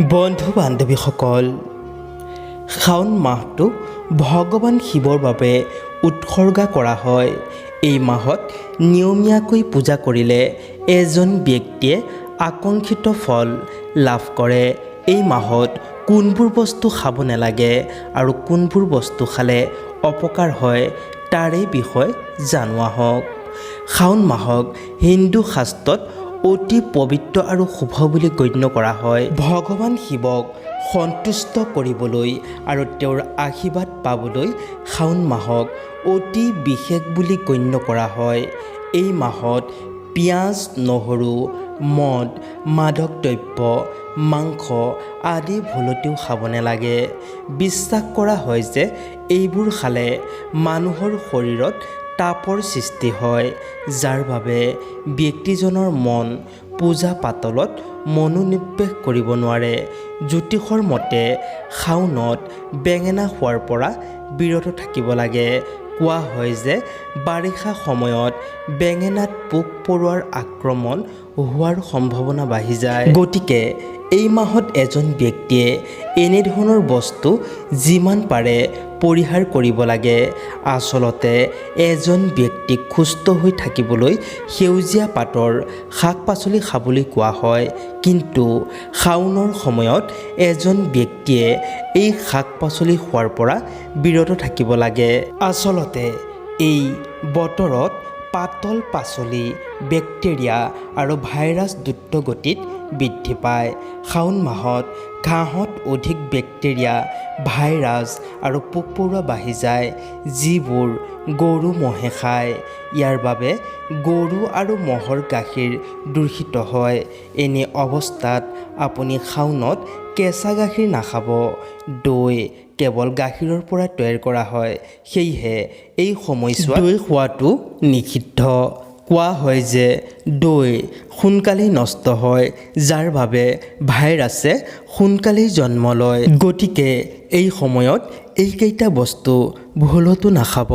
বন্ধু বান্ধৱীসকল, শাওণ মাহটো ভগৱান শিৱৰ বাবে উৎসৰ্গা কৰা হয়। এই মাহত নিয়মীয়াকৈ পূজা কৰিলে এজন ব্যক্তিয়ে আকাংক্ষিত ফল লাভ কৰে। এই মাহত কোনবোৰ বস্তু খাব নালাগে আৰু কোনবোৰ বস্তু খালে অপকাৰ হয় তাৰে বিষয়ে জনোৱা হওক। শাওণ মাহক হিন্দু শাস্ত্ৰত অতি পবিত্ৰ আৰু শুভ বুলি গণ্য কৰা হয়। ভগৱান শিৱক সন্তুষ্ট কৰিবলৈ আৰু তেওঁৰ আশীৰ্বাদ পাবলৈ শাওণ মাহক অতি বিশেষ বুলি গণ্য কৰা হয়। এই মাহত পিঁয়াজ, নহৰু, মদ, মাদক দ্ৰব্য, মাংস আদি ভুলতেও খাব নালাগে। বিশ্বাস কৰা হয় যে এইবোৰ খালে মানুহৰ শৰীৰত তাপৰ সৃষ্টি হয়, যাৰ বাবে ব্যক্তিজনৰ মন পূজা পাতলত মনোনিৱেশ কৰিব নোৱাৰে। জ্যোতিষৰ মতে শাওণত বেঙেনা খোৱাৰ পৰা বিৰত থাকিব লাগে। কোৱা হয় যে বাৰিষা সময়ত বেঙেনাত পোক পৰুৱাৰ আক্ৰমণ হোৱাৰ সম্ভাৱনা বাঢ়ি যায়। গতিকে এই মাহত এজন ব্যক্তিয়ে এনেধৰণৰ বস্তু যিমান পাৰে পৰিহাৰ কৰিব লাগে। আচলতে এজন ব্যক্তিক সুস্থ হৈ থাকিবলৈ সেউজীয়া পাতৰ শাক পাচলি খাবলৈ কোৱা হয়, কিন্তু শাওণৰ সময়ত এজন ব্যক্তিয়ে এই শাক পাচলি খোৱাৰ পৰা বিৰত থাকিব লাগে। আচলতে এই বতৰত পাতল পাচলি, বেক্টেৰিয়া আৰু ভাইৰাছ দ্ৰুতগতিত বৃদ্ধি পায়। শাওণ মাহত ঘাঁহত অধিক বেক্টেৰিয়া, ভাইৰাছ আৰু পোক পৰুৱা বাঢ়ি যায়, যিবোৰ গৰু ম'হে খায়। ইয়াৰ বাবে গৰু আৰু ম'হৰ গাখীৰ দূষিত হয়। এনে অৱস্থাত আপুনি শাওণত কেঁচা গাখীৰ নাখাব। দৈ কেৱল গাখীৰৰ পৰা তৈয়াৰ কৰা হয়, সেয়েহে এই সময়ছোৱাত দৈ খোৱাটো নিষিদ্ধ। কোৱা হয় যে দৈ সোনকালেই নষ্ট হয়, যাৰ বাবে ভাইৰাছে সোনকালেই জন্ম লয়। গতিকে এই সময়ত এইকেইটা বস্তু ভুলতো নাখাব।